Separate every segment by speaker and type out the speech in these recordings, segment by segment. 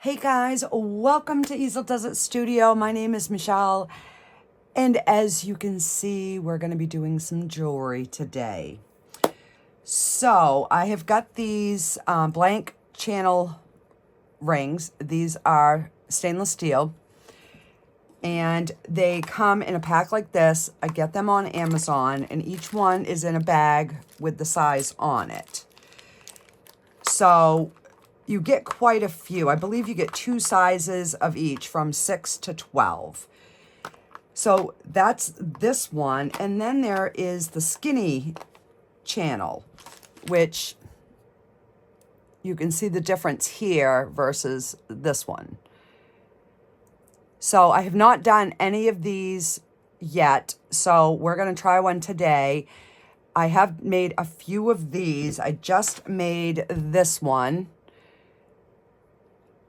Speaker 1: Hey guys, welcome to Easel Does It Studio. My name is Michelle, and as you can see, we're going to be doing some jewelry today. So I have got these blank channel rings. These are stainless steel, and they come in a pack like this. I get them on Amazon, and each one is in a bag with the size on it. So you get quite a few. I believe you get 2 sizes of each from 6 to 12. So that's this one. And then there is the skinny channel, which you can see the difference here versus this one. So I have not done any of these yet. So we're going to try one today. I have made a few of these. I just made this one.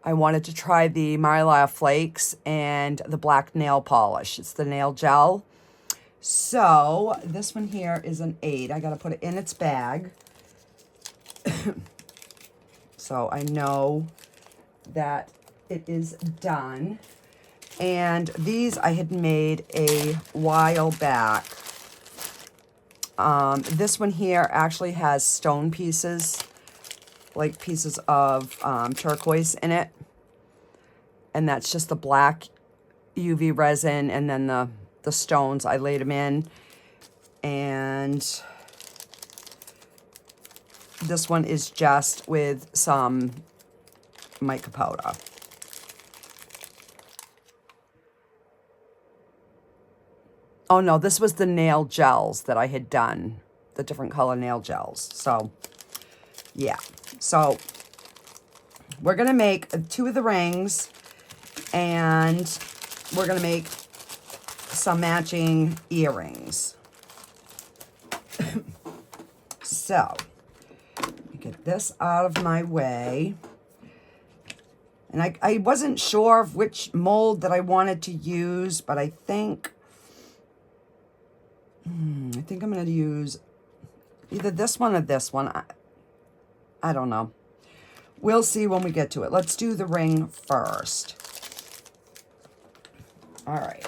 Speaker 1: I wanted to try the Marabou flakes and the black nail polish. It's the nail gel. So this one here is an 8. I got to put it in its bag. So I know that it is done. And these I had made a while back. This one here actually has stone pieces, like pieces of turquoise in it. And that's just the black UV resin, and then the stones, I laid them in. And this one is just with some mica powder. Oh no, this was the nail gels that I had done, the different color nail gels. So yeah, so we're gonna make 2 of the rings, and we're gonna make some matching earrings. So let me get this out of my way. And I wasn't sure of which mold that I wanted to use, but I think I'm gonna use either this one or this one. I don't know. We'll see when we get to it. Let's do the ring first. All right.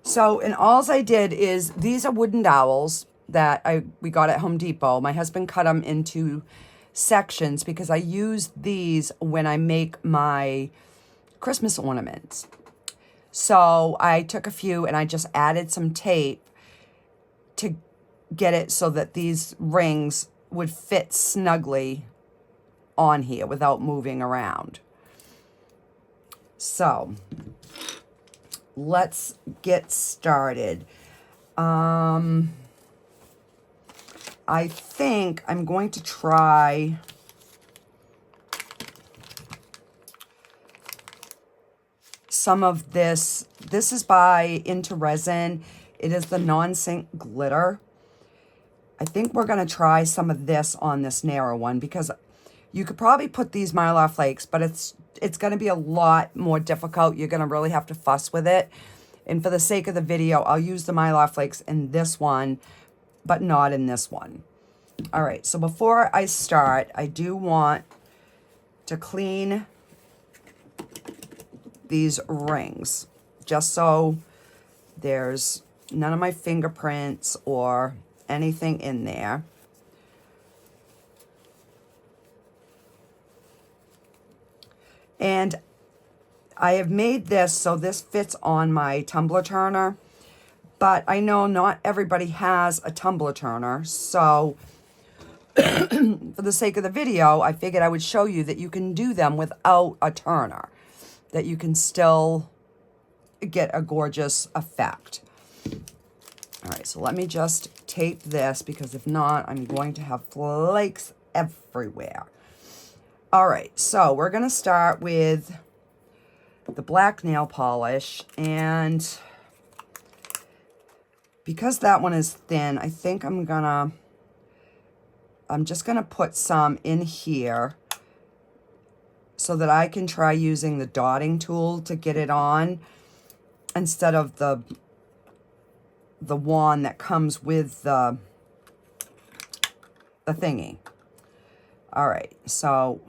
Speaker 1: So, and alls I did is, these are wooden dowels that we got at Home Depot. My husband cut them into sections because I use these when I make my Christmas ornaments. So I took a few and I just added some tape to get it so that these rings would fit snugly on here without moving around. So let's get started. I think I'm going to try some of this. This is by Into Resin. It is the non-sink glitter. I think we're going to try some of this on this narrow one, because you could probably put these Mylar flakes, but it's going to be a lot more difficult. You're going to really have to fuss with it. And for the sake of the video, I'll use the Mylar flakes in this one, but not in this one. All right, so before I start, I do want to clean these rings, just so there's none of my fingerprints or anything in there. And I have made this so this fits on my tumbler turner, but I know not everybody has a tumbler turner. So for the sake of the video, I figured I would show you that you can do them without a turner, that you can still get a gorgeous effect. All right, so let me just tape this, because if not, I'm going to have flakes everywhere. All right, so we're going to start with the black nail polish, and because that one is thin, I think I'm just gonna put some in here so that I can try using the dotting tool to get it on instead of the wand that comes with the thingy. All right, so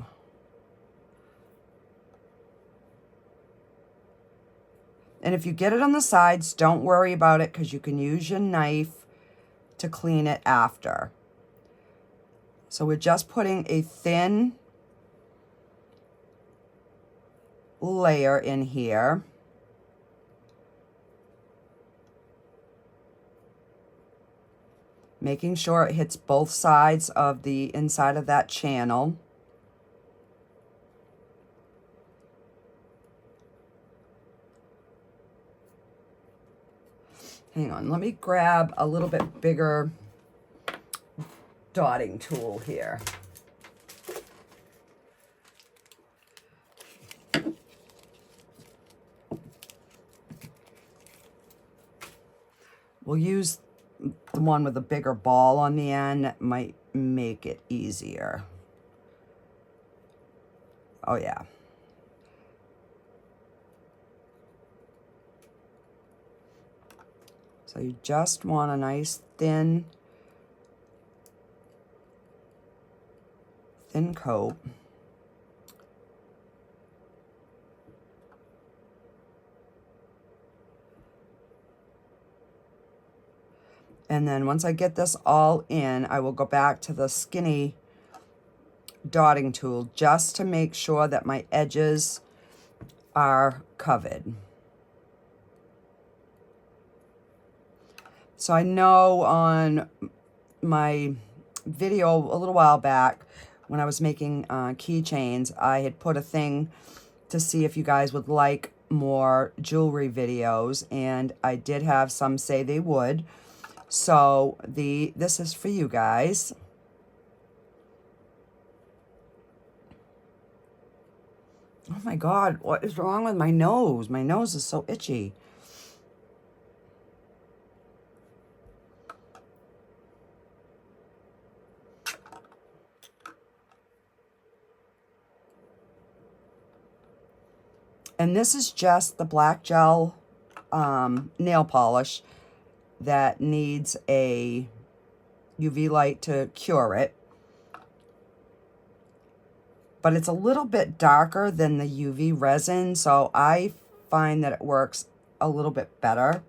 Speaker 1: And if you get it on the sides, don't worry about it because you can use your knife to clean it after. So we're just putting a thin layer in here. Making sure it hits both sides of the inside of that channel. Hang on, let me grab a little bit bigger dotting tool here. We'll use the one with a bigger ball on the end. That might make it easier. Oh yeah. So you just want a nice thin coat. And then once I get this all in, I will go back to the skinny dotting tool just to make sure that my edges are covered. So I know on my video a little while back when I was making keychains, I had put a thing to see if you guys would like more jewelry videos, and I did have some say they would. So this is for you guys. Oh my God, what is wrong with my nose? My nose is so itchy. And this is just the black gel nail polish that needs a UV light to cure it. But it's a little bit darker than the UV resin, so I find that it works a little bit better.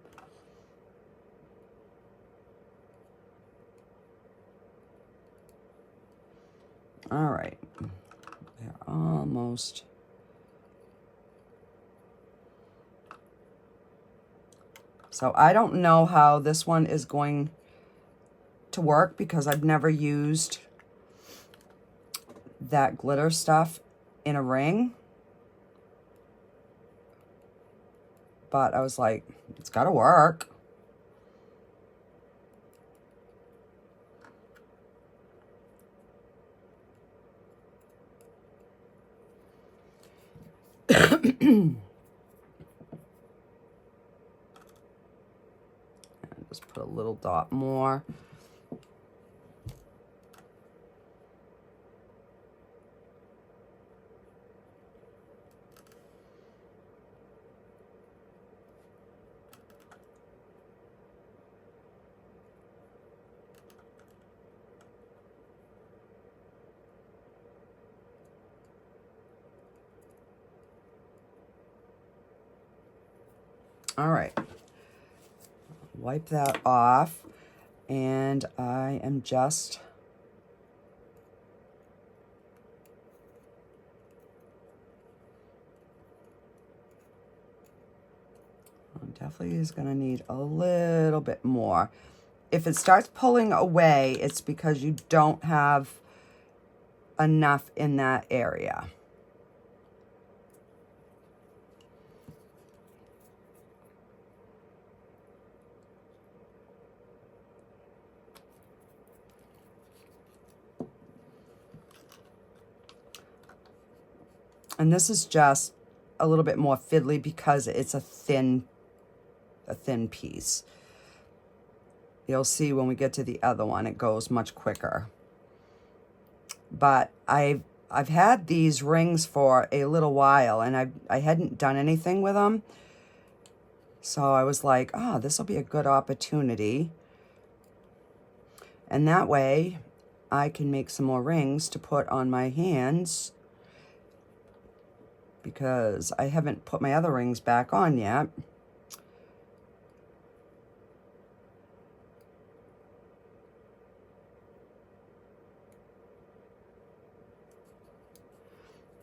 Speaker 1: All right, we're almost. So I don't know how this one is going to work because I've never used that glitter stuff in a ring. But I was like, it's gotta work. Just put a little dot more. All right. Wipe that off, and I am just definitely is going to need a little bit more. If it starts pulling away, it's because you don't have enough in that area. And this is just a little bit more fiddly because it's a thin piece. You'll see when we get to the other one, it goes much quicker. But I've had these rings for a little while, and I hadn't done anything with them. So I was like, oh, this will be a good opportunity. And that way I can make some more rings to put on my hands, because I haven't put my other rings back on yet.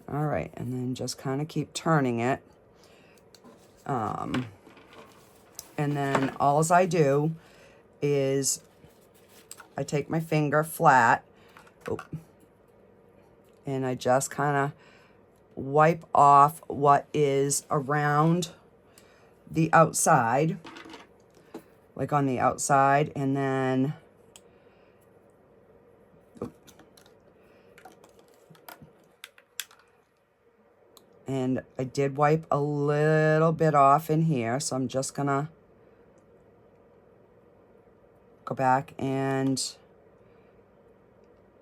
Speaker 1: All right, and then just kind of keep turning it. And then all I do is I take my finger flat, and I just kind of wipe off what is around the outside, like on the outside, and then and I did wipe a little bit off in here, so I'm just gonna go back and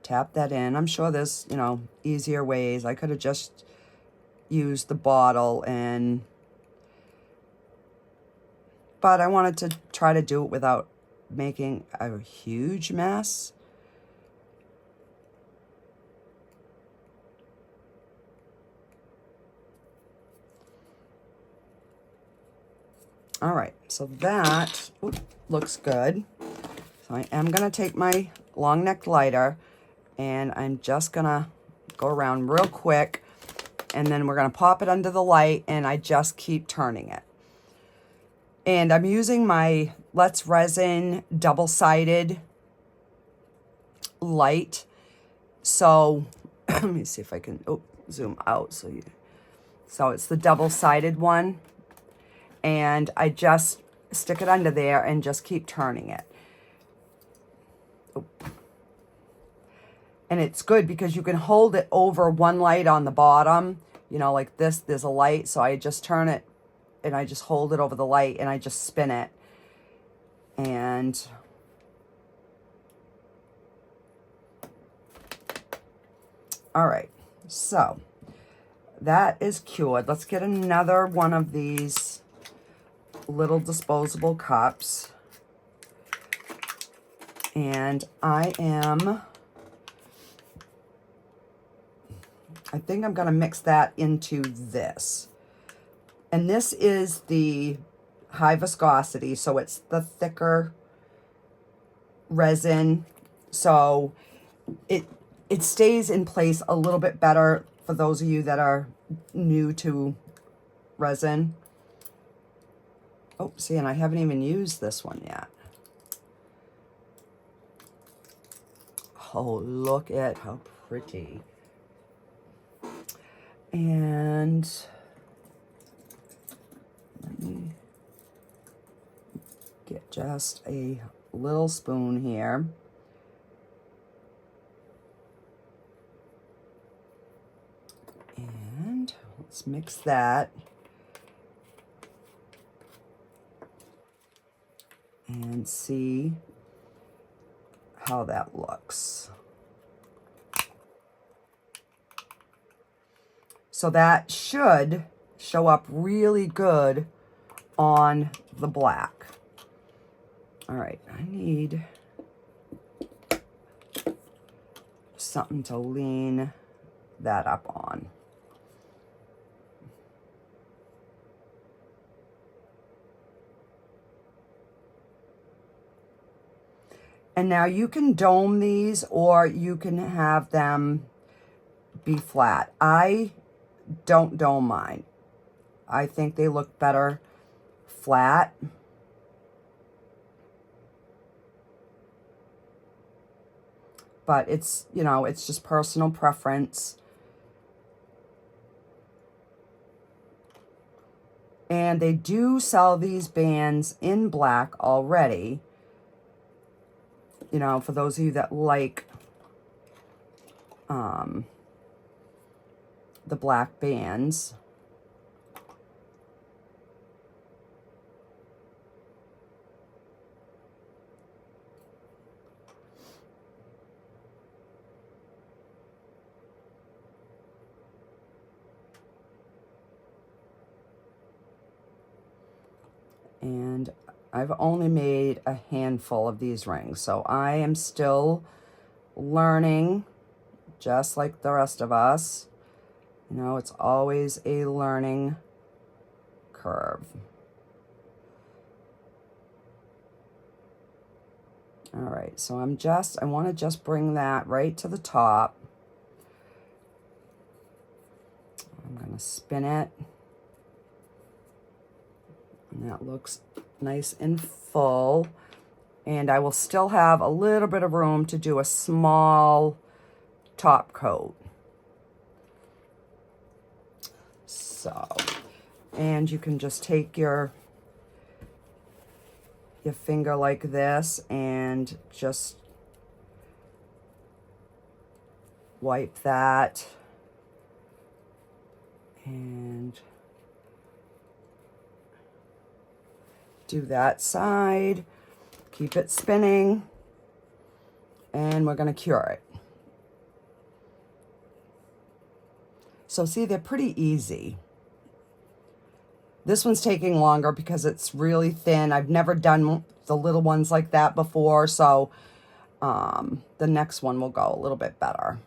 Speaker 1: tap that in. I'm sure there's, you know, easier ways. I could have just used the bottle, but I wanted to try to do it without making a huge mess. All right, so that looks good. So I am gonna take my long neck lighter, and I'm just gonna go around real quick, and then we're gonna pop it under the light, and I just keep turning it. And I'm using my Let's Resin double-sided light. So let me see if I can zoom out so it's the double-sided one. And I just stick it under there and just keep turning it. And it's good because you can hold it over one light on the bottom, you know, like this, there's a light. So I just turn it and I just hold it over the light and I just spin it. And all right, so that is cured. Let's get another one of these little disposable cups. And I think I'm going to mix that into this. And this is the high viscosity, so it's the thicker resin. So it stays in place a little bit better for those of you that are new to resin. Oh, see, and I haven't even used this one yet. Oh, look at how pretty. And let me get just a little spoon here. And let's mix that. And see how that looks. So that should show up really good on the black. All right, I need something to lean that up on. And now you can dome these or you can have them be flat. I don't dome mine. I think they look better flat. But it's, you know, it's just personal preference. And they do sell these bands in black already. You know, for those of you that like the black bands. And I've only made a handful of these rings, so I am still learning, just like the rest of us. You know, it's always a learning curve. All right, so I want to just bring that right to the top. gonna spin it. And that looks nice and full. And I will still have a little bit of room to do a small top coat. So, and you can just take your finger like this and just wipe that and do that side. Keep it spinning, and we're going to cure it. So see, they're pretty easy. This one's taking longer because it's really thin. I've never done the little ones like that before, so the next one will go a little bit better.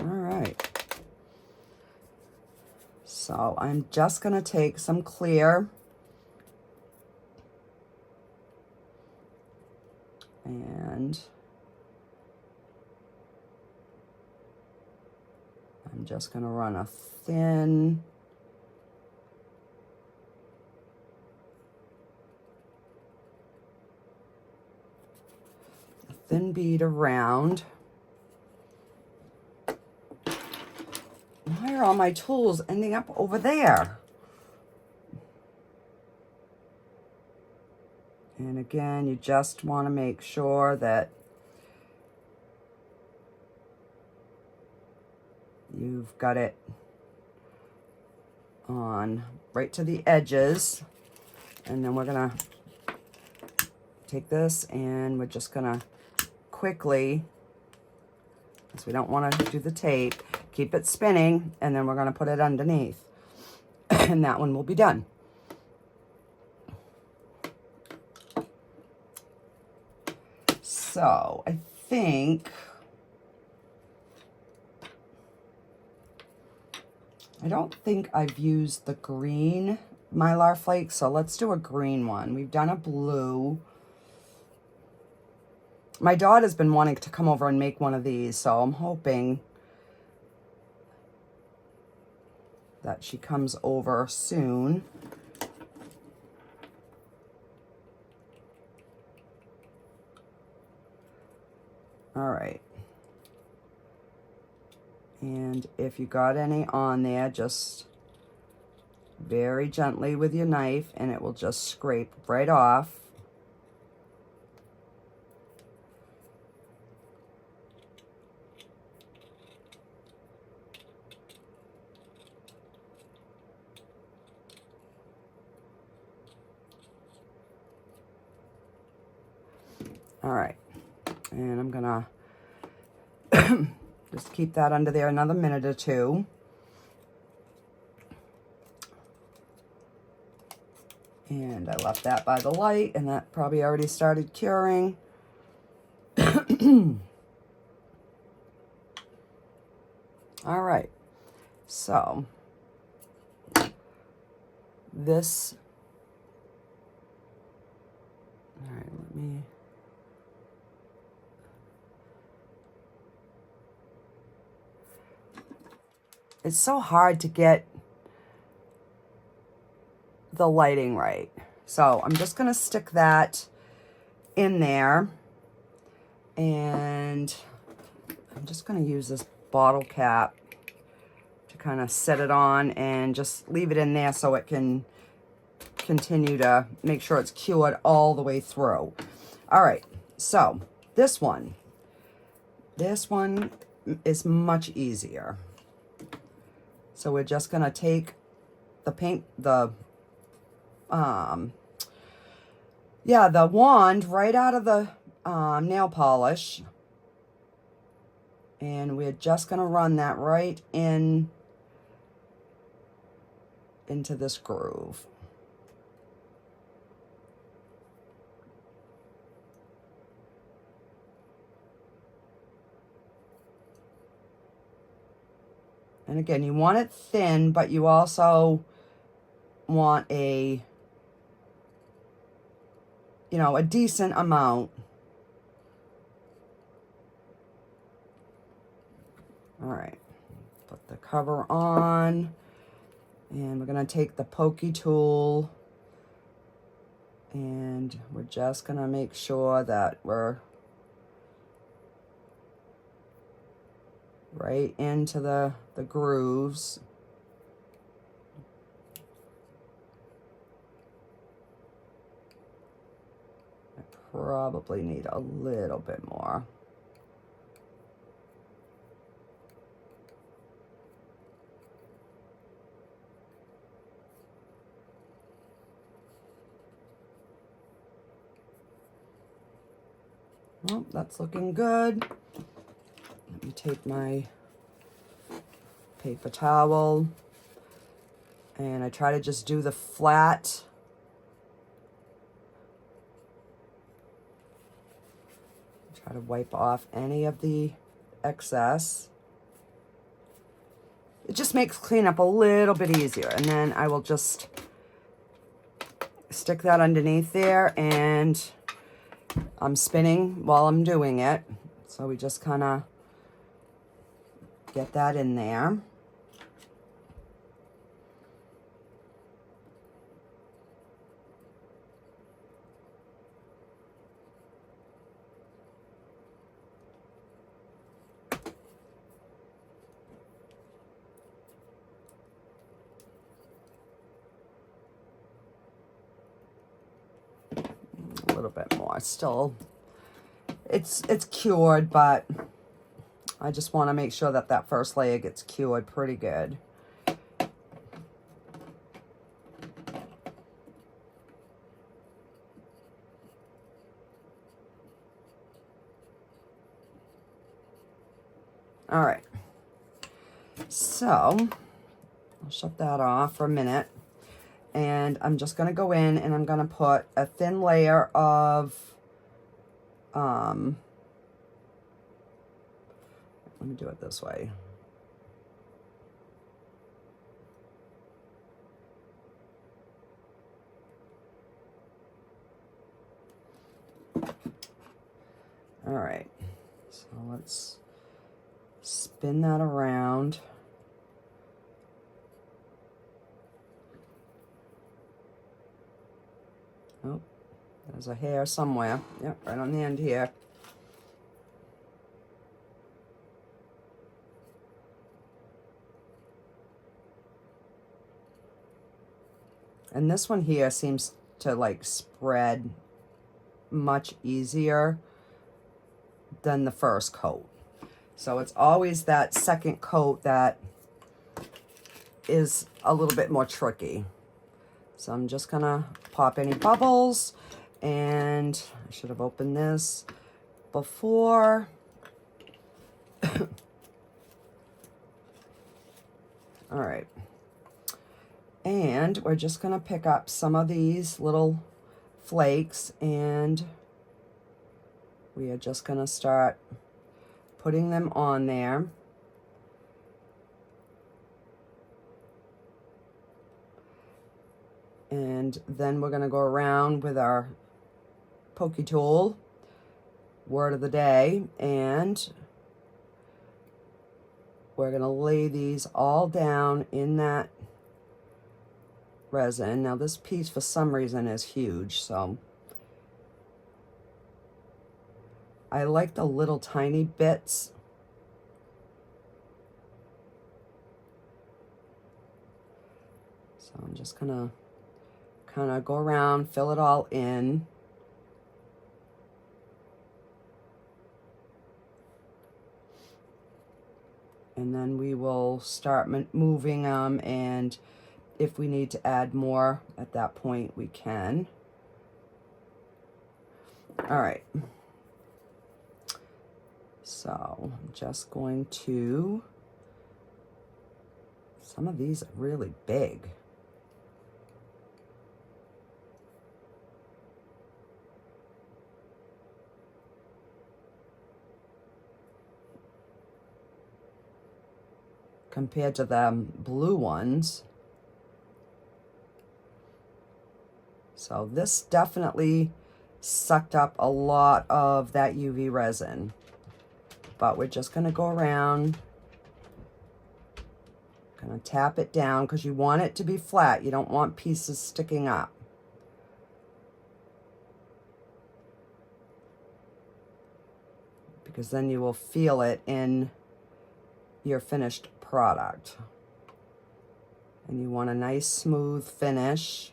Speaker 1: All right. So I'm just going to take some clear and I'm just going to run a thin bead around. Why are all my tools ending up over there? And again, you just want to make sure that you've got it on right to the edges. And then we're going to take this and we're just going to quickly, because we don't want to do the tape, keep it spinning, and then we're going to put it underneath. And that one will be done. So I think I don't think I've used the green Mylar flakes, so let's do a green one. We've done a blue. My daughter's been wanting to come over and make one of these, so I'm hoping that she comes over soon. All right. And if you got any on there, just very gently with your knife and it will just scrape right off. All right, and I'm gonna just keep that under there another minute or two. And I left that by the light, and that probably already started curing. All right, so this, all right, let me, it's so hard to get the lighting right. So I'm just going to stick that in there, and I'm just going to use this bottle cap to kind of set it on and just leave it in there so it can continue to make sure it's cured all the way through. All right, so this one is much easier. So we're just going to take the paint, the wand right out of the nail polish, and we're just going to run that right into this groove. And again, you want it thin, but you also want a, you know, a decent amount. All right, put the cover on, and we're gonna take the pokey tool, and we're just gonna make sure that we're right into the grooves. I probably need a little bit more. Well, that's looking good. Let me take my paper towel, and I try to just do the flat. Try to wipe off any of the excess. It just makes cleanup a little bit easier. And then I will just stick that underneath there, and I'm spinning while I'm doing it. So we just kind of get that in there. A little bit more. Still, it's cured, but I just want to make sure that that first layer gets cured pretty good. All right, so I'll shut that off for a minute, and I'm just going to go in and I'm going to put a thin layer of let me do it this way. All right, so let's spin that around. Oh, there's a hair somewhere. Yep, right on the end here. And this one here seems to like spread much easier than the first coat. So it's always that second coat that is a little bit more tricky. So I'm just gonna pop any bubbles, and I should have opened this before. All right. And we're just gonna pick up some of these little flakes, and we are just gonna start putting them on there. And then we're gonna go around with our pokey tool, word of the day, and we're gonna lay these all down in that resin. Now this piece for some reason is huge, so I like the little tiny bits. So I'm just gonna kind of go around, fill it all in. And then we will start moving them, and if we need to add more at that point, we can. All right. So I'm just going to, some of these are really big. compared to the blue ones. So this definitely sucked up a lot of that UV resin. But we're just going to go around, going to tap it down because you want it to be flat. You don't want pieces sticking up. Because then you will feel it in your finished product. And you want a nice smooth finish.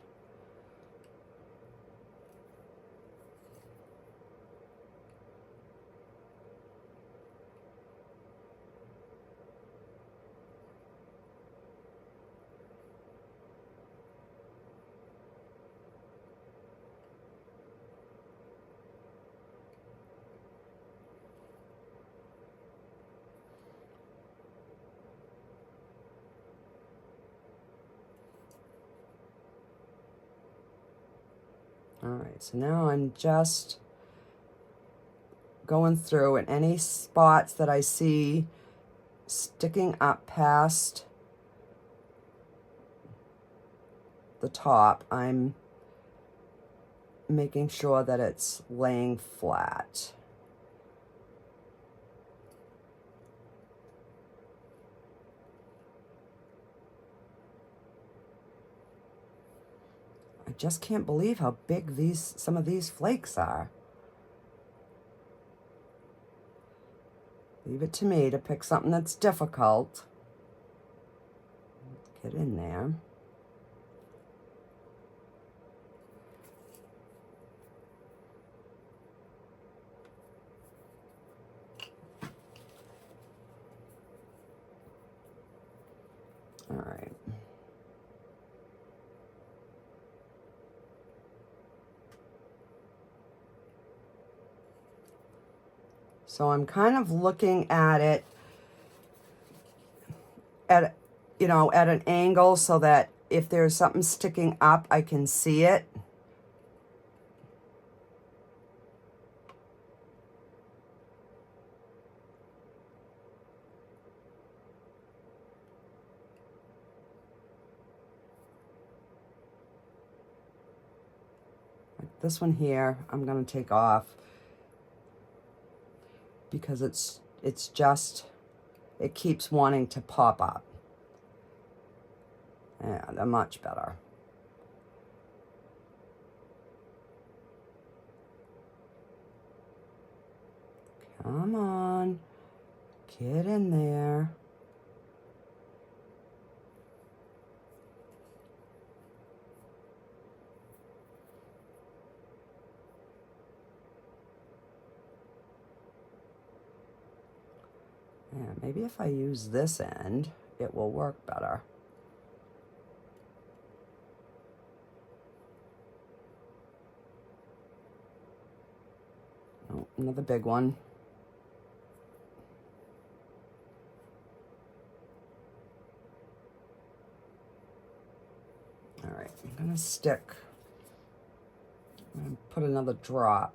Speaker 1: All right, so now I'm just going through, and any spots that I see sticking up past the top, I'm making sure that it's laying flat. I just can't believe how big some of these flakes are. Leave it to me to pick something that's difficult. Get in there. All right. So I'm kind of looking at it at, you know, at an angle so that if there's something sticking up, I can see it. Like this one here, I'm going to take off because it's just, it keeps wanting to pop up. Yeah, they're much better. Come on, get in there. Yeah, maybe if I use this end, it will work better. Oh, another big one. All right, I'm gonna stick, I'm gonna put another drop.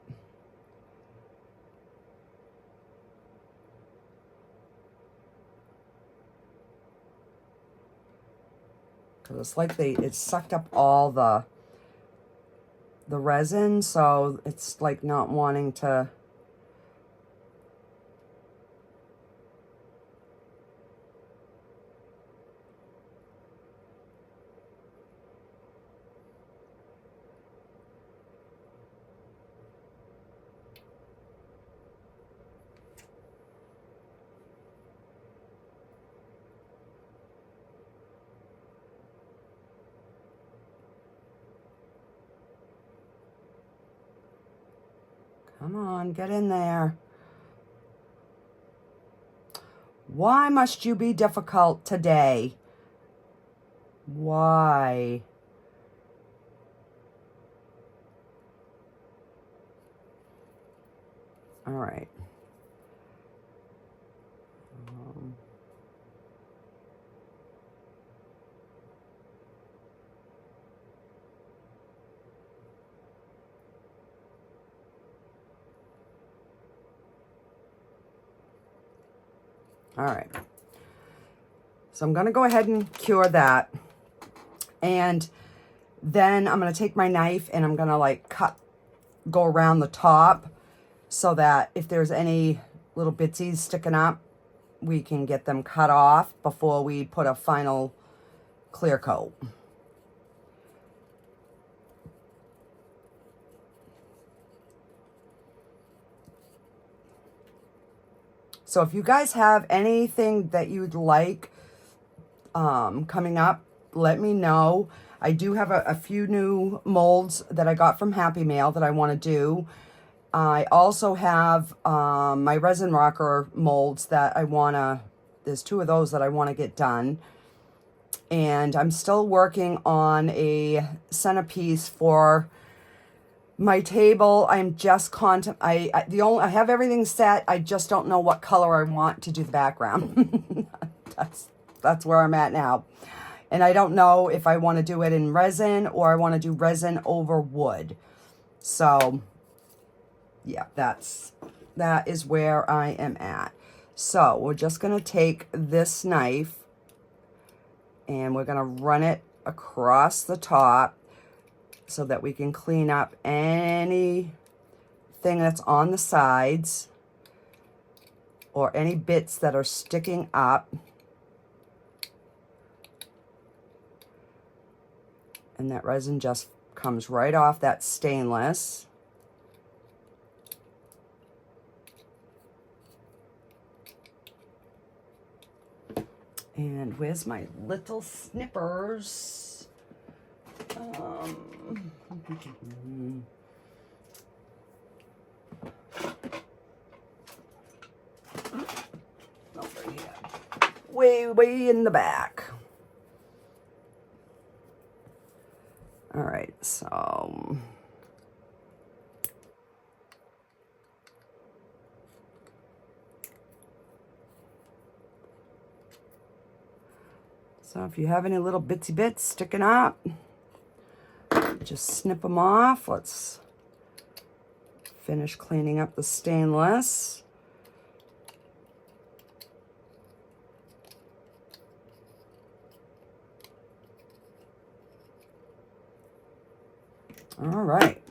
Speaker 1: Because it's like it sucked up all the resin, so it's like not wanting to. Come on, get in there. Why must you be difficult today? Why? All right. All right. So I'm going to go ahead and cure that. And then I'm going to take my knife and I'm going to like go around the top so that if there's any little bitsies sticking up, we can get them cut off before we put a final clear coat. So if you guys have anything that you'd like coming up, let me know. I do have a few new molds that I got from Happy Mail that I want to do. I also have my resin rocker molds that I want to, there's 2 of those that I want to get done. And I'm still working on a centerpiece for my table. I'm just I have everything set. I just don't know what color I want to do the background. That's where I'm at now. And I don't know if I want to do it in resin or I want to do resin over wood. So yeah, that is where I am at. So we're just going to take this knife and we're going to run it across the top so that we can clean up anything that's on the sides or any bits that are sticking up. And that resin just comes right off that stainless. And where's my little snippers? Over here. Way in the back. All right, so if you have any little bitsy bits sticking up, just snip them off. Let's finish cleaning up the stainless. All right.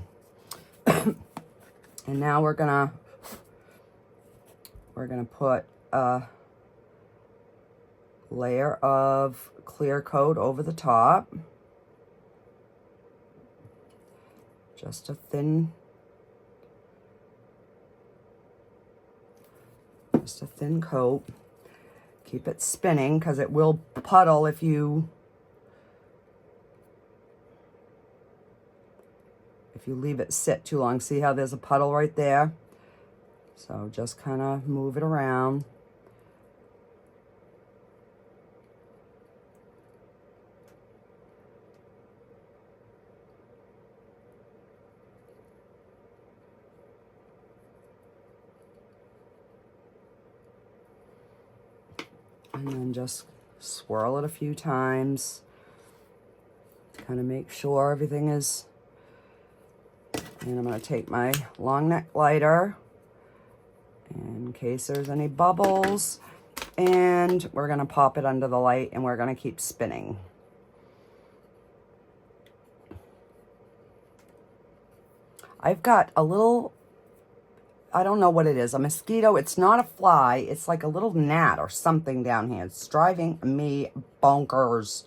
Speaker 1: And now we're gonna put a layer of clear coat over the top. Just a thin coat. Keep it spinning because it will puddle if you leave it sit too long. See how there's a puddle right there? So just kind of move it around. And then just swirl it a few times to kind of make sure everything is. And I'm going to take my long neck lighter in case there's any bubbles. And we're going to pop it under the light and we're going to keep spinning. I've got a little, I don't know what it is, a mosquito. It's not a fly. It's like a little gnat or something down here. It's driving me bonkers.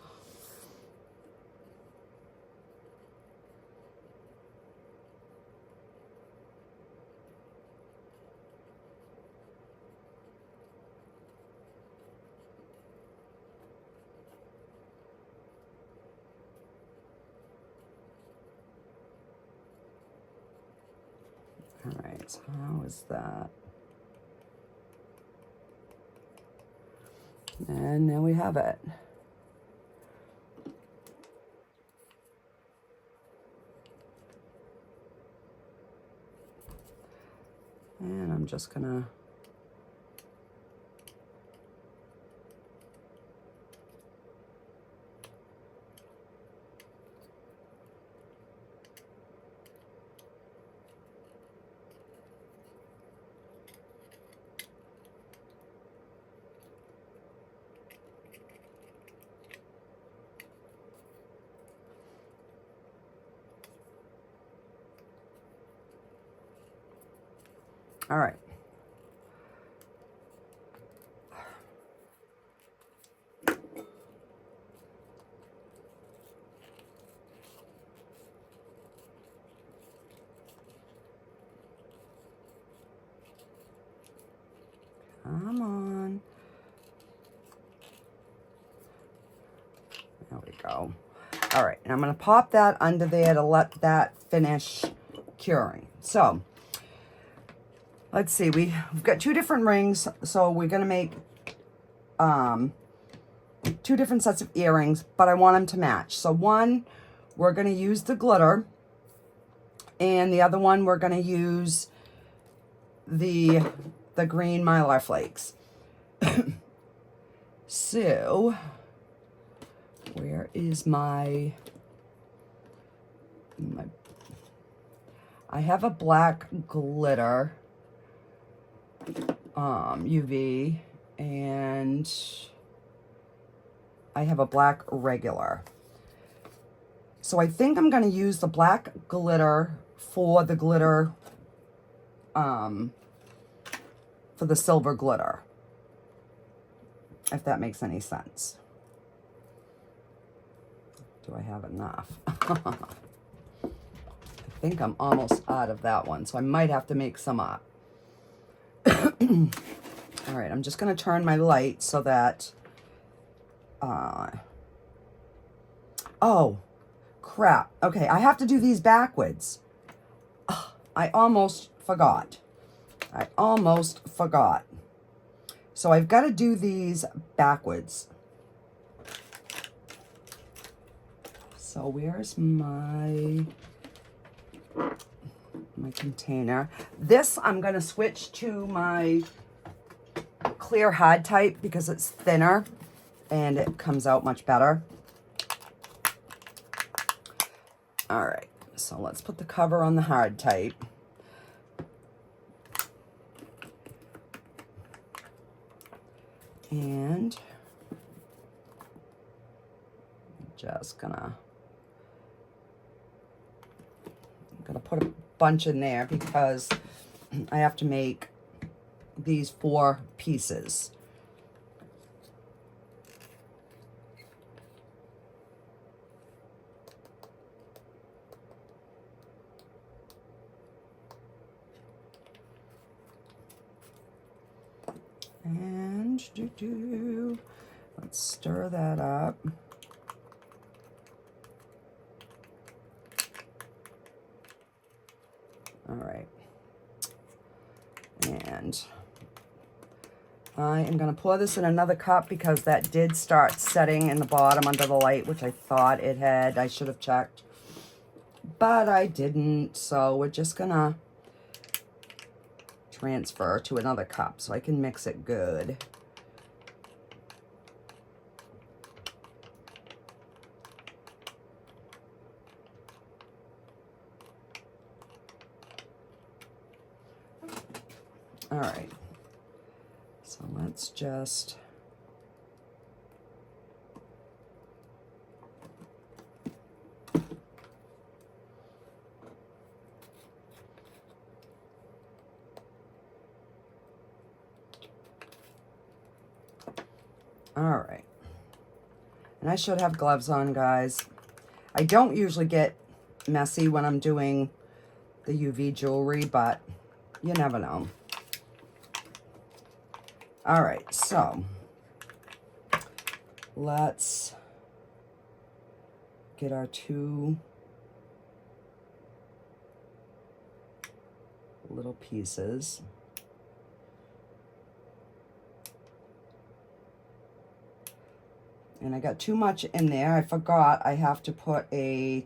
Speaker 1: All right, so how is that? And there we have it. And I'm just gonna All right. Come on. There we go. All right, and I'm going to pop that under there to let that finish curing. So, let's see. We've got 2 different rings, so we're going to make 2 different sets of earrings, but I want them to match. So one, we're going to use the glitter, and the other one, we're going to use the green mylar flakes. So, where is my I have a black glitter UV, and I have a black regular. So I think I'm going to use the black glitter for the glitter, for the silver glitter, if that makes any sense. Do I have enough? I think I'm almost out of that one, so I might have to make some up. All right, I'm just going to turn my light so that, oh, crap. Okay, I have to do these backwards. I almost forgot. So I've got to do these backwards. So where's my container? This I'm going to switch to my clear hard type because it's thinner and it comes out much better. All right, so let's put the cover on the hard type. And just I'm gonna put a bunch in there because I have to make these 4 pieces. And let's stir that up. All right. And I am going to pour this in another cup because that did start setting in the bottom under the light, which I thought it had. I should have checked, but I didn't. So we're just going to transfer to another cup so I can mix it good. All right, so let's just all right, and I should have gloves on, guys. I don't usually get messy when I'm doing the UV jewelry, but you never know. All right, so let's get our 2 little pieces. And I got too much in there. I forgot I have to put a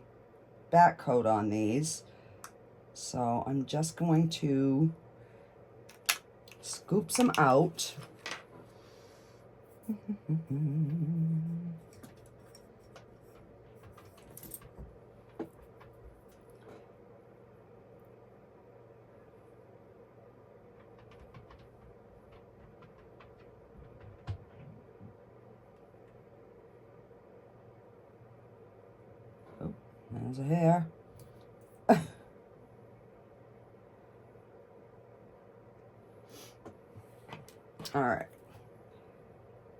Speaker 1: back coat on these. So I'm just going to scoop some out. Oh, there's a hair. All right.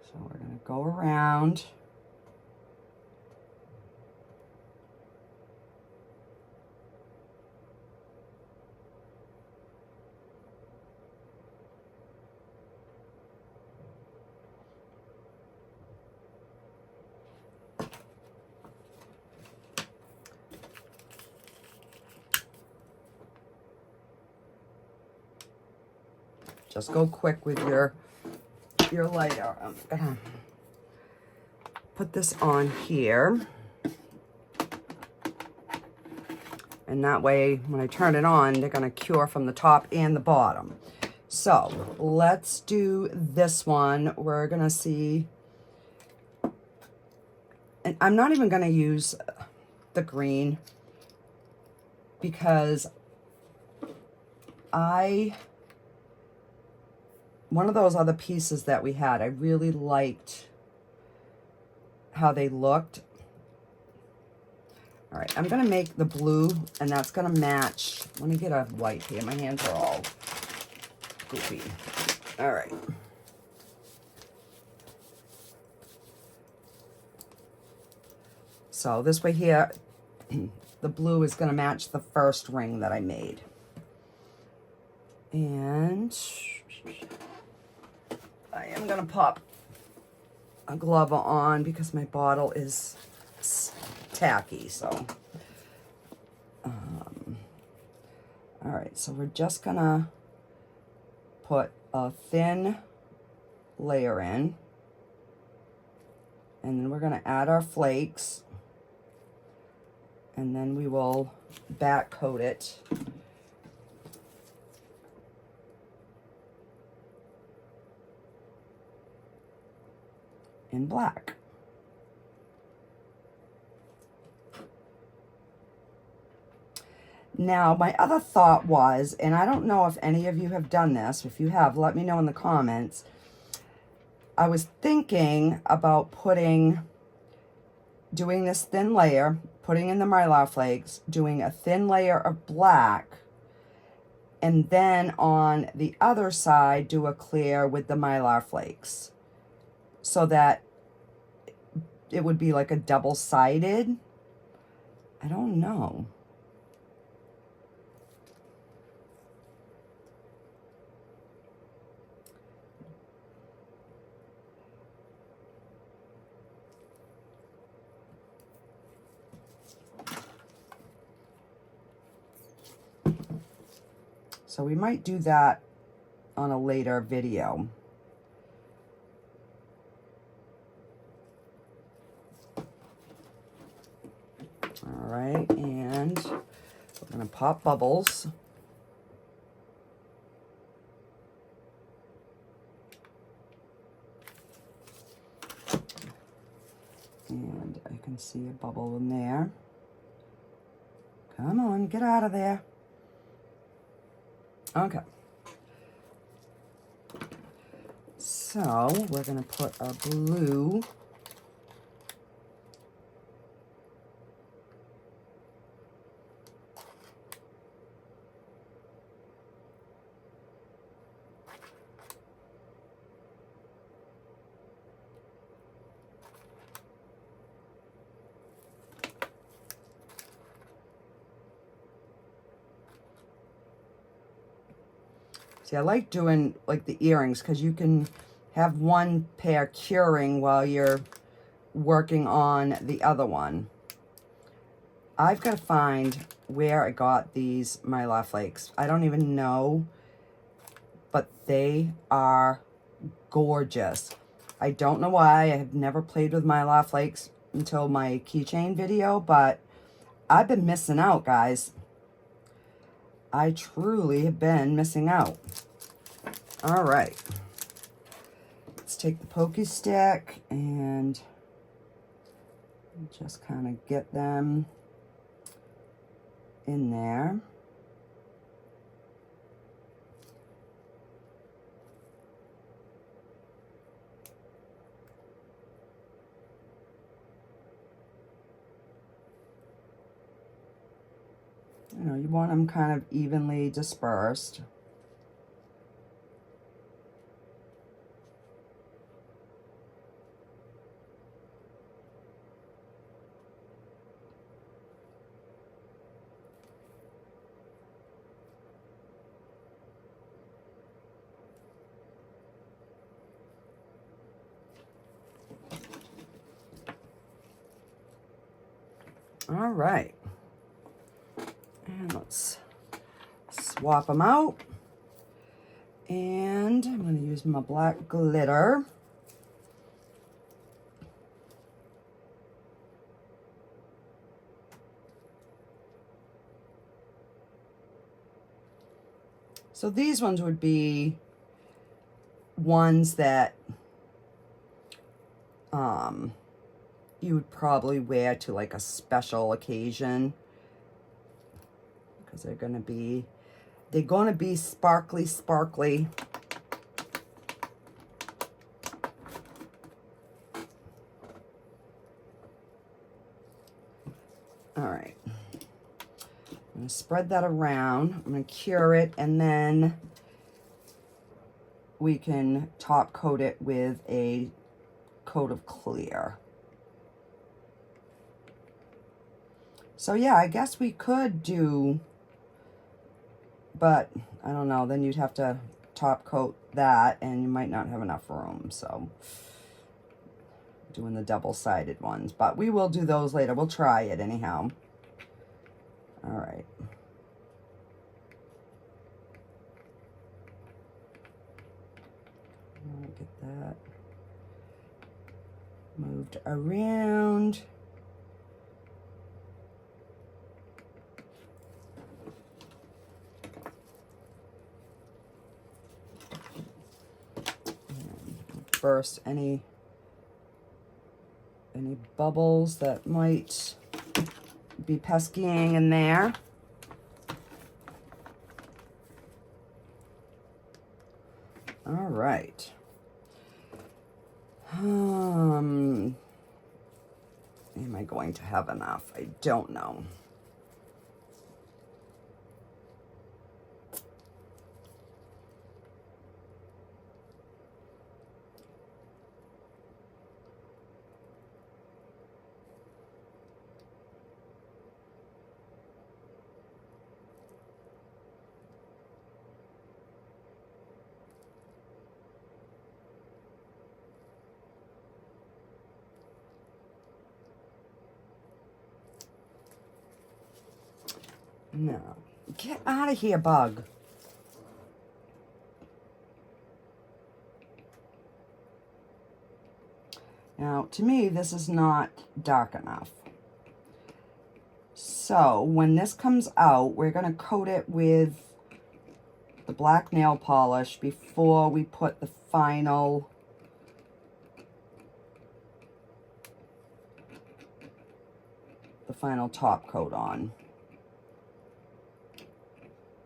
Speaker 1: So we're going to go around. Just go quick with your lighter. I'm gonna put this on here. And that way, when I turn it on, they're gonna cure from the top and the bottom. So let's do this one. We're gonna see, and I'm not even gonna use the green because one of those other pieces that we had, I really liked how they looked. All right, I'm gonna make the blue, and that's gonna match. Let me get a white here. My hands are all goofy. All right. So this way here, the blue is gonna match the first ring that I made. And I am gonna pop a glove on because my bottle is tacky, so. All right, so we're just gonna put a thin layer in, and then we're gonna add our flakes, and then we will back coat it. In black. Now, my other thought was, and I don't know if any of you have done this. If you have, let me know in the comments. I was thinking about doing this thin layer, putting in the mylar flakes, doing a thin layer of black, and then on the other side, do a clear with the mylar flakes, so that it would be like a double-sided. I don't know. So we might do that on a later video. All right, and we're gonna pop bubbles. And I can see a bubble in there. Come on, get out of there. Okay. So we're gonna put a blue See, I like doing like the earrings because you can have one pair curing while you're working on the other one. I've got to find where I got these mylar flakes. I don't even know, but they are gorgeous. I don't know why. I have never played with mylar flakes until my keychain video, but I've been missing out, guys. I truly have been missing out. All right. Let's take the pokey stick and just kind of get them in there. You know, you want them kind of evenly dispersed. All right. And let's swap them out. And I'm going to use my black glitter. So these ones would be ones that you would probably wear to like a special occasion, because they're gonna be sparkly, sparkly. All right, I'm gonna spread that around. I'm gonna cure it, and then we can top coat it with a coat of clear. So yeah, I guess we could do, but I don't know, then you'd have to top coat that and you might not have enough room. So doing the double-sided ones, but we will do those later. We'll try it anyhow. All right. I'll get that moved around. Burst any bubbles that might be peskying in there. All right. Am I going to have enough? I don't know. No, get out of here, bug. Now, to me, this is not dark enough. So when this comes out, we're going to coat it with the black nail polish before we put the final top coat on.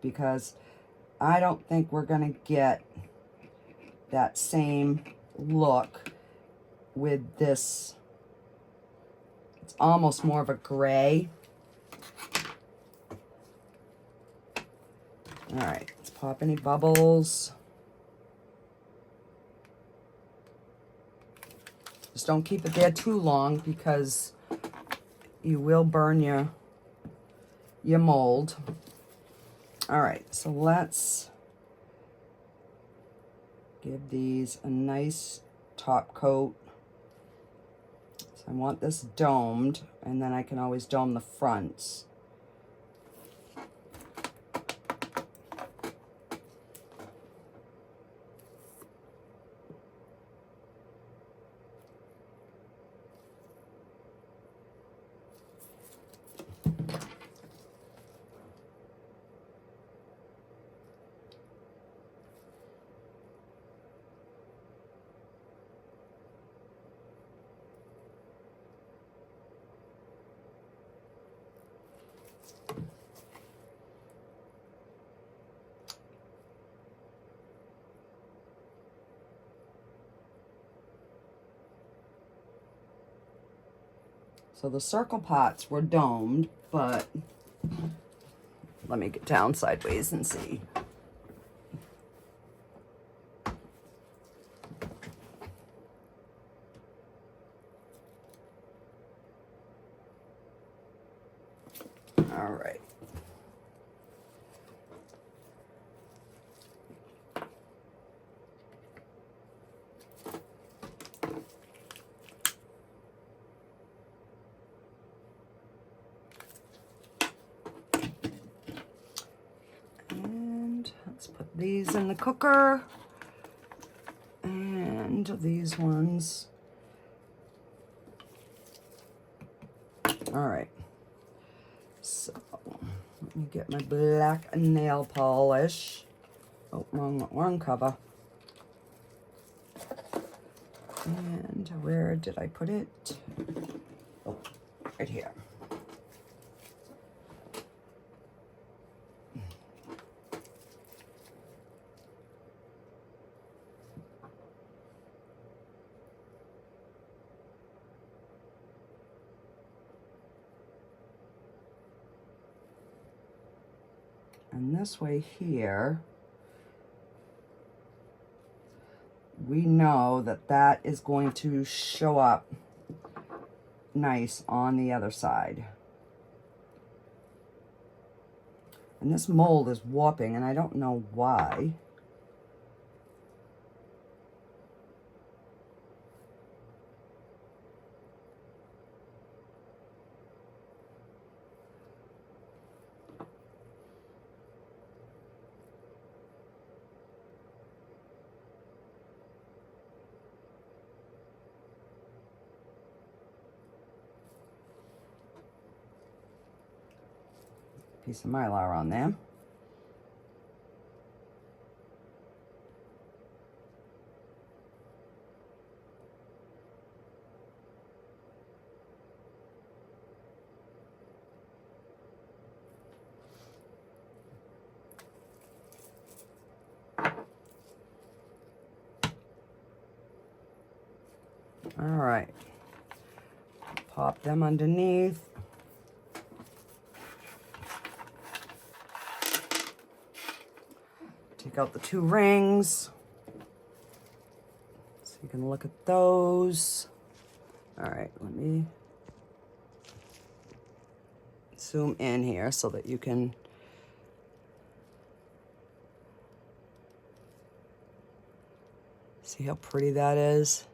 Speaker 1: Because I don't think we're going to get that same look with this. It's almost more of a gray. All right, let's pop any bubbles. Just don't keep it there too long, because you will burn your mold. All right, so let's give these a nice top coat. So I want this domed, and then I can always dome the fronts. So the circle pots were domed, but let me get down sideways and see. All right. Let's put these in the cooker. And these ones. All right. So let me get my black nail polish. Oh, wrong cover. And where did I put it? Oh, right here. And this way here, we know that that is going to show up nice on the other side. And this mold is warping, and I don't know why. Piece of Mylar on there. All right, pop them underneath. Take out the 2 rings so you can look at those. All right, let me zoom in here so that you can see how pretty that is.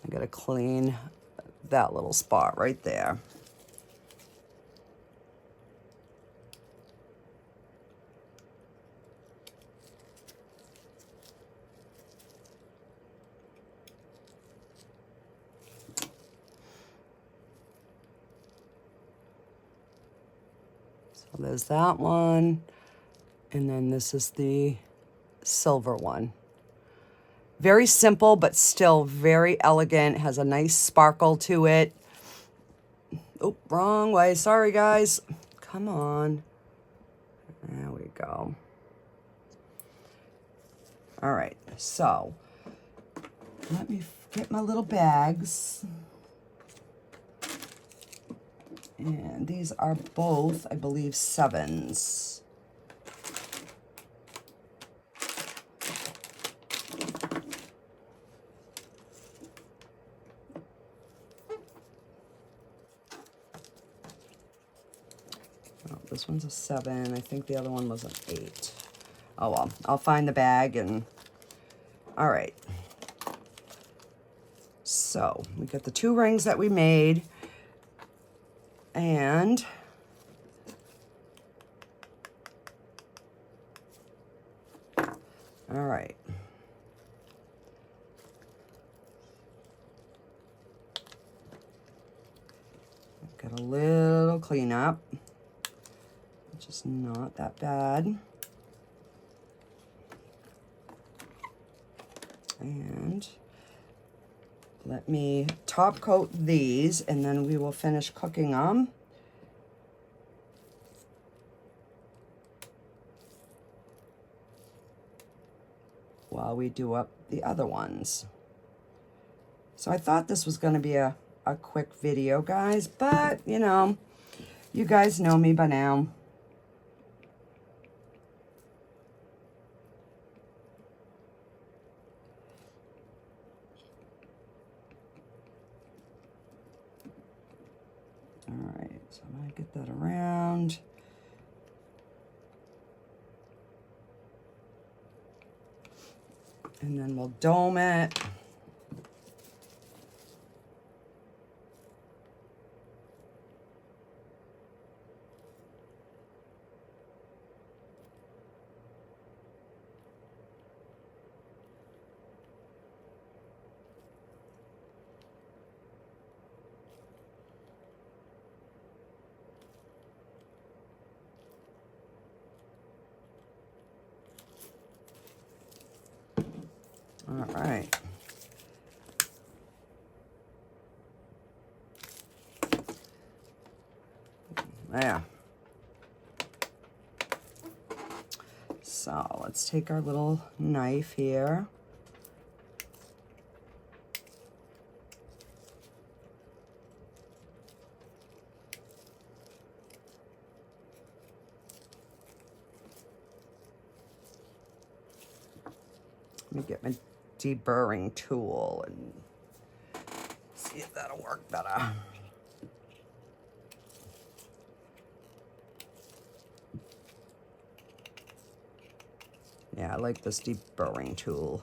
Speaker 1: I gotta clean that little spot right there. So there's that one. And then this is the silver one. Very simple, but still very elegant. Has a nice sparkle to it. Oh, wrong way. Sorry, guys. Come on. There we go. All right, so let me get my little bags. And these are both, I believe, 7s. This one's a 7. I think the other one was an 8. Oh well, I'll find the bag and... All right. So we got the 2 rings that we made. And... All right. Got a little cleanup. Which is not that bad. And let me top coat these and then we will finish cooking them. While we do up the other ones. So I thought this was going to be a quick video, guys, but you know, you guys know me by now. All right, so I'm going to get that around. And then we'll dome it. All right. There. So let's take our little knife here. Let me get my deburring tool and see if that'll work better. Yeah, I like this deburring tool.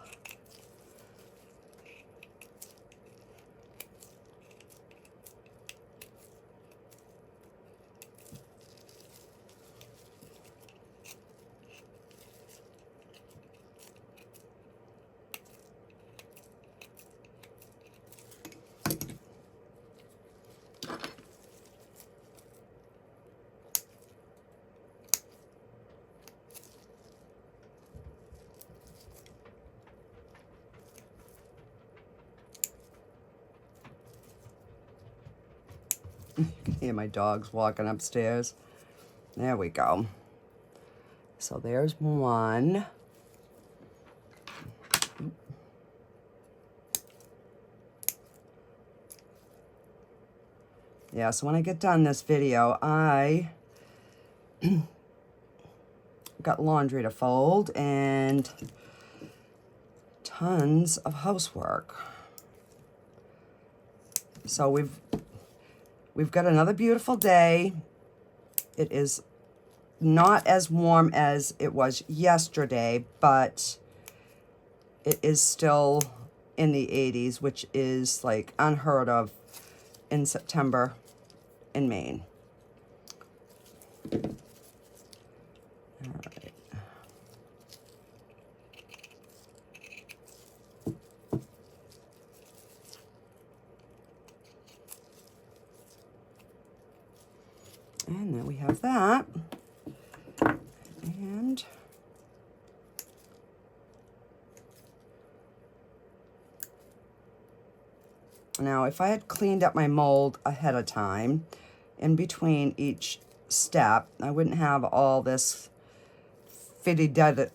Speaker 1: You can hear my dogs walking upstairs. There we go. So there's one. Yeah, so when I get done this video, I got laundry to fold and tons of housework. So we've got another beautiful day. It is not as warm as it was yesterday, but it is still in the 80s, which is like unheard of in September in Maine. All right. And then we have that. And now if I had cleaned up my mold ahead of time, in between each step, I wouldn't have all this fiddy-duddling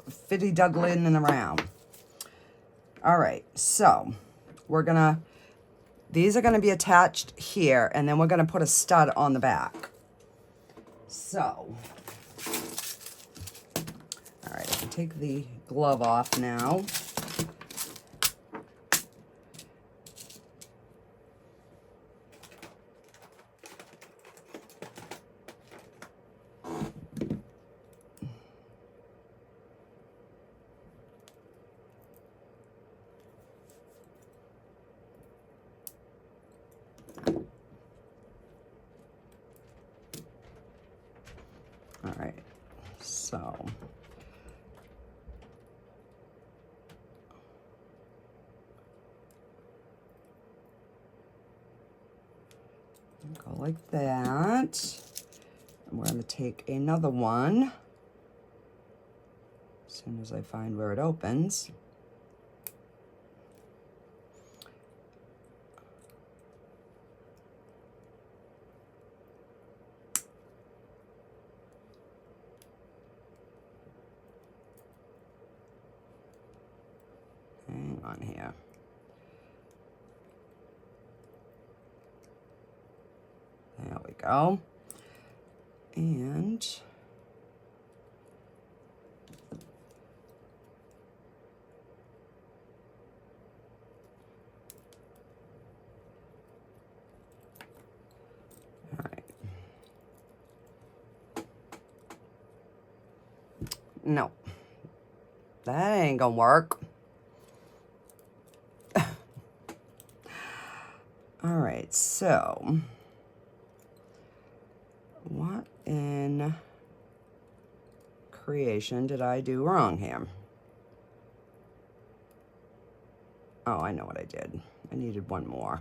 Speaker 1: around. All right, so these are gonna be attached here, and then we're gonna put a stud on the back. So, all right, I can take the glove off now. All right, so go like that. And we're going to take another one as soon as I find where it opens. Hang on here. There we go. And all right. No, that ain't gonna work. All right, so what in creation did I do wrong here? Oh, I know what I did. I needed one more.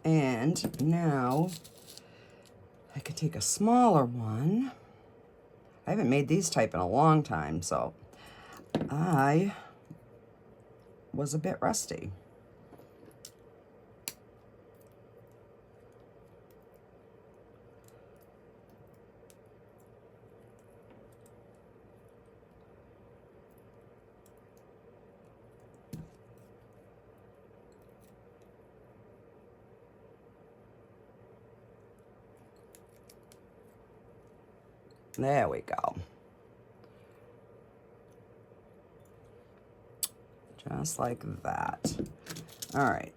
Speaker 1: And now I could take a smaller one. I haven't made these type in a long time, so I was a bit rusty. There we go. Just like that. All right.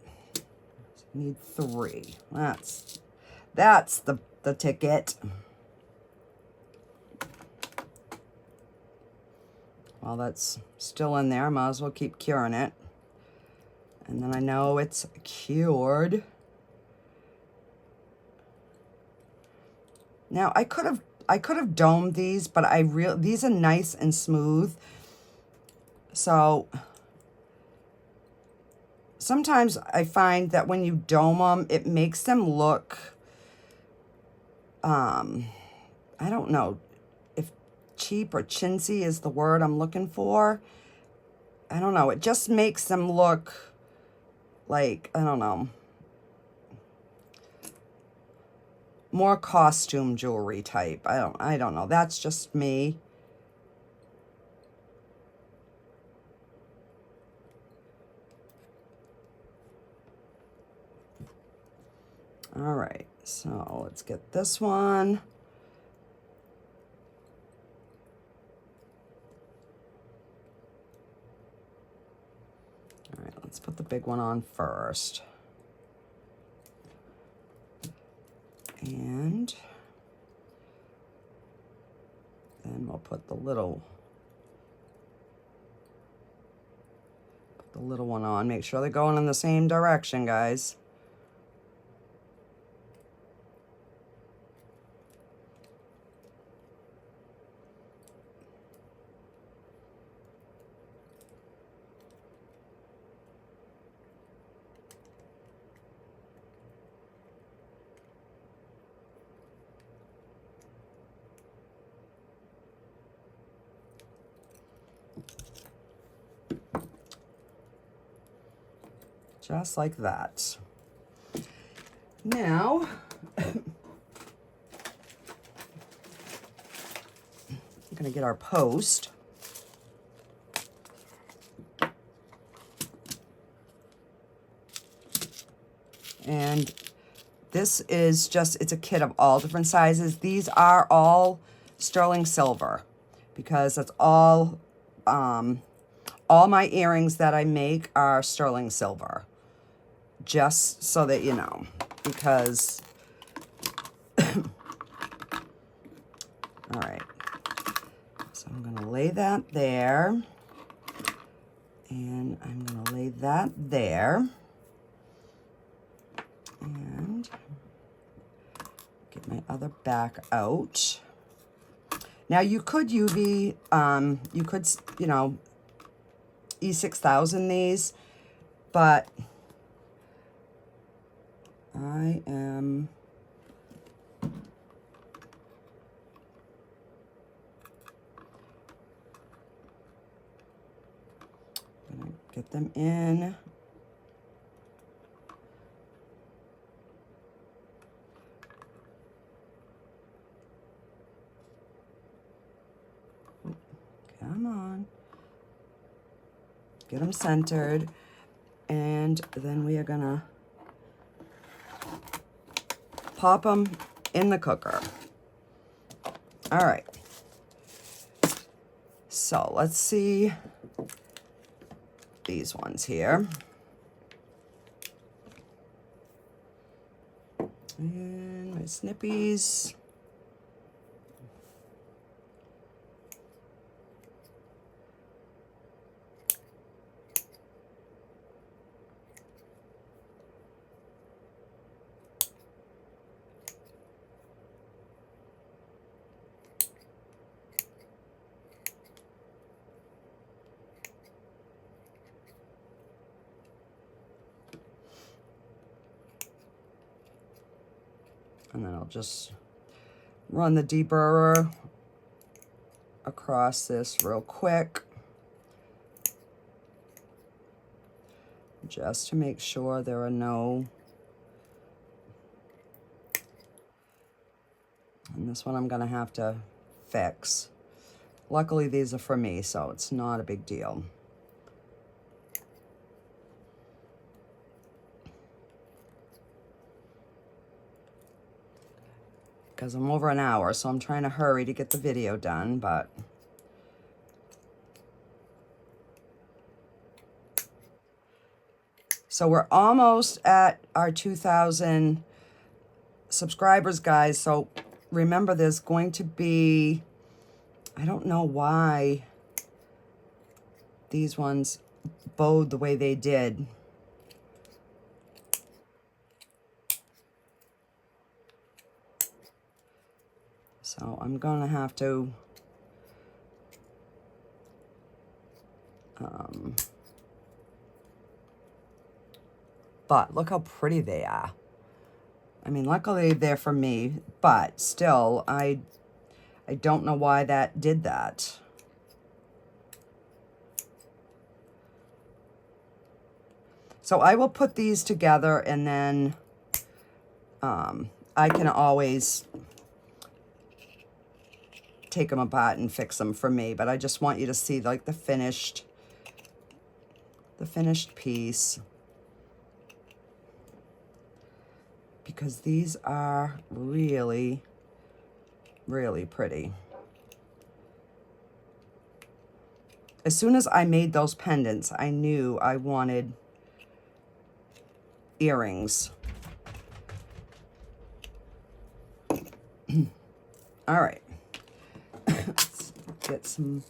Speaker 1: Need 3. That's the ticket. While that's still in there, I might as well keep curing it. And then I know it's cured. Now I could have domed these, but these are nice and smooth. So sometimes I find that when you dome them, it makes them look, I don't know if cheap or chintzy is the word I'm looking for. I don't know. It just makes them look like, I don't know, more costume jewelry type. I don't know. That's just me. All right, so let's get this one. All right, let's put the big one on first. And then we'll put the little one on. Make sure they're going in the same direction, guys. Just like that. Now, I'm going to get our post. And this is just, it's a kit of all different sizes. These are all sterling silver because that's all my earrings that I make are sterling silver. Just so that you know, because, all right, so I'm going to lay that there, and I'm going to lay that there, and get my other back out. Now you could UV, you could, you know, E6000 these, but I am gonna get them in. Come on. Get them centered. And then we are gonna pop them in the cooker. All right. So let's see these ones here. And my snippies. And then I'll just run the deburrer across this real quick, just to make sure there are no, and this one I'm gonna have to fix. Luckily these are for me, so it's not a big deal. Because I'm over an hour, so I'm trying to hurry to get the video done, but so we're almost at our 2,000 subscribers, guys. So remember, there's going to be, I don't know why these ones bowed the way they did. So I'm gonna have to but look how pretty they are. I mean, luckily they're for me, but still, I don't know why that did that. So I will put these together, and then I can always take them apart and fix them for me, but I just want you to see like the finished piece, because these are really, really pretty. As soon as I made those pendants, I knew I wanted earrings. All right. Let's get some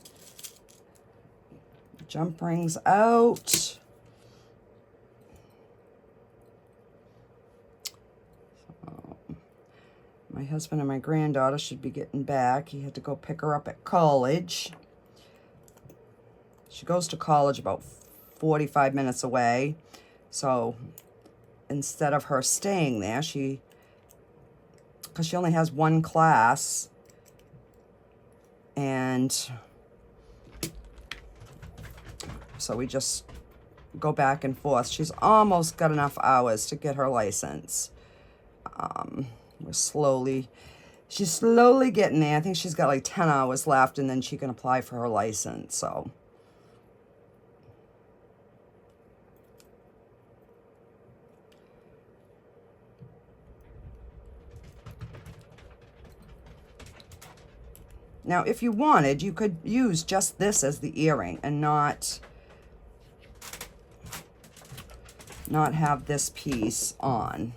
Speaker 1: jump rings out. So, my husband and my granddaughter should be getting back. He had to go pick her up at college. She goes to college about 45 minutes away. So instead of her staying there, because she only has one class, and so we just go back and forth. She's almost got enough hours to get her license. She's slowly getting there. I think she's got like 10 hours left, and then she can apply for her license. So now, if you wanted, you could use just this as the earring and not have this piece on.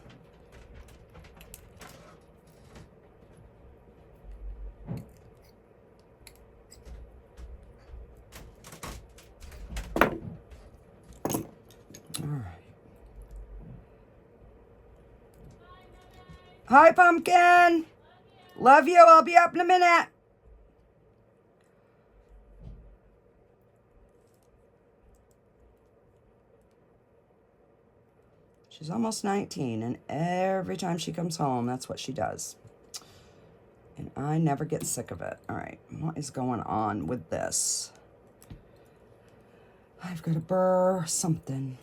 Speaker 1: All right. Hi, Pumpkin. Love you. I'll be up in a minute. She's almost 19, and every time she comes home, that's what she does. And I never get sick of it. All right, what is going on with this? I've got to burr something.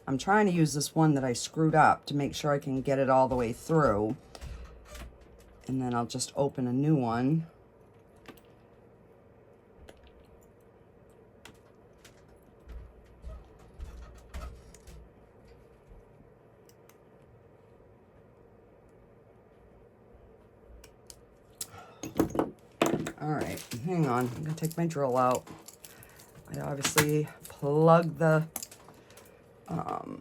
Speaker 1: I'm trying to use this one that I screwed up to make sure I can get it all the way through. And then I'll just open a new one. All right, hang on. I'm gonna take my drill out. I obviously plug the oh.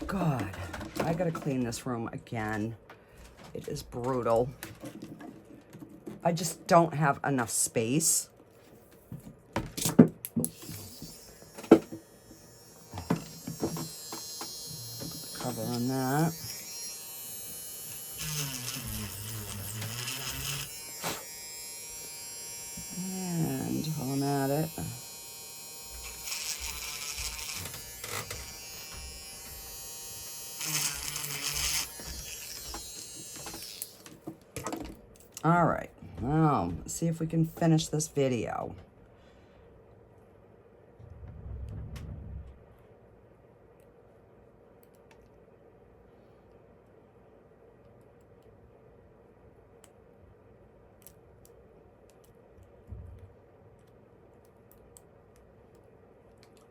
Speaker 1: God, I gotta clean this room again. It is brutal. I just don't have enough space. Cover on that. All right, now let's see if we can finish this video.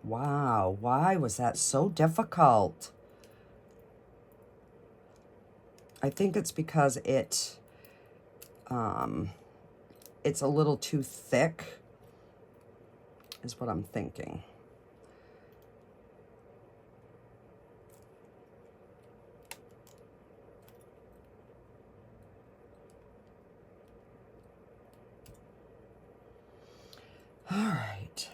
Speaker 1: Wow, why was that so difficult? I think it's because it's a little too thick, is what I'm thinking. All right.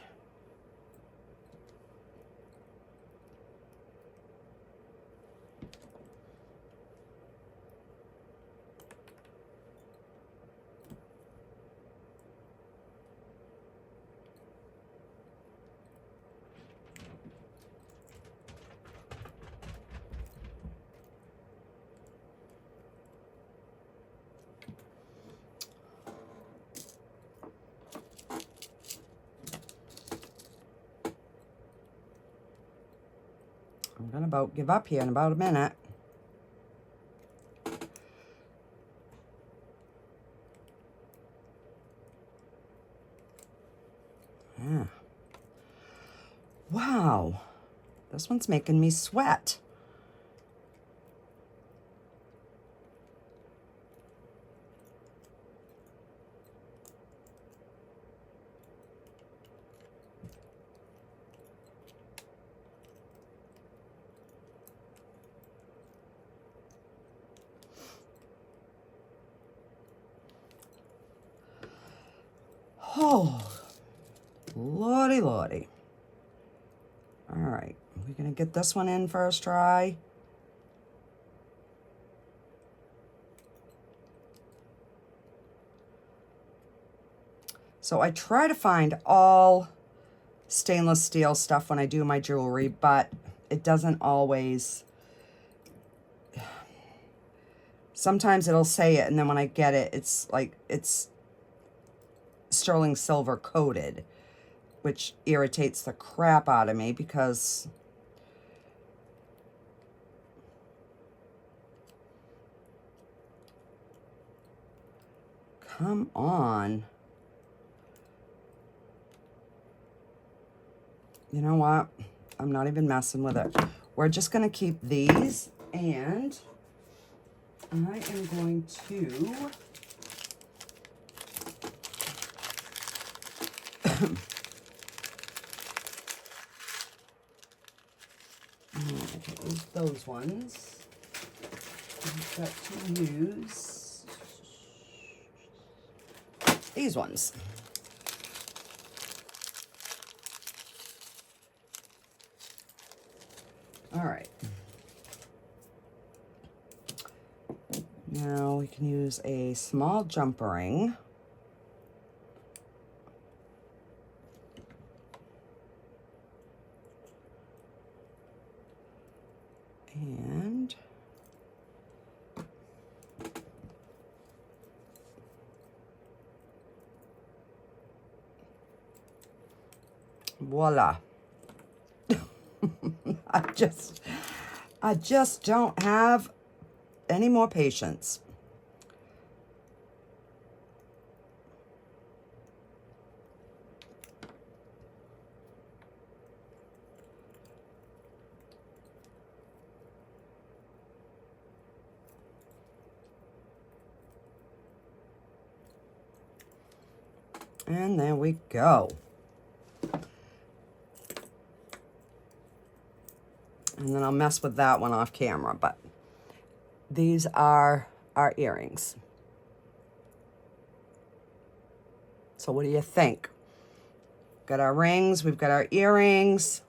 Speaker 1: I'm gonna about give up here in about a minute. Yeah. Wow, this one's making me sweat. Oh, lordy, lordy. All right, we're gonna get this one in first try. So I try to find all stainless steel stuff when I do my jewelry, but it doesn't always. Sometimes it'll say it, and then when I get it, it's like it's sterling silver coated, which irritates the crap out of me because come on. You know what? I'm not even messing with it. We're just going to keep these, and I am going to those ones. I've got to use these ones. All right. Now we can use a small jumper ring. And voila. I just don't have any more patience. And there we go. And then I'll mess with that one off camera, but these are our earrings. So what do you think? Got our rings, we've got our earrings.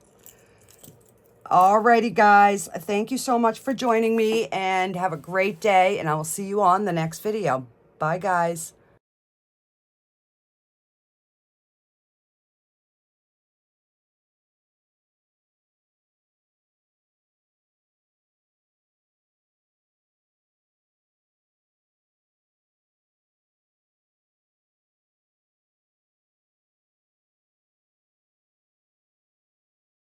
Speaker 1: Alrighty, guys, thank you so much for joining me, and have a great day, and I will see you on the next video. Bye, guys.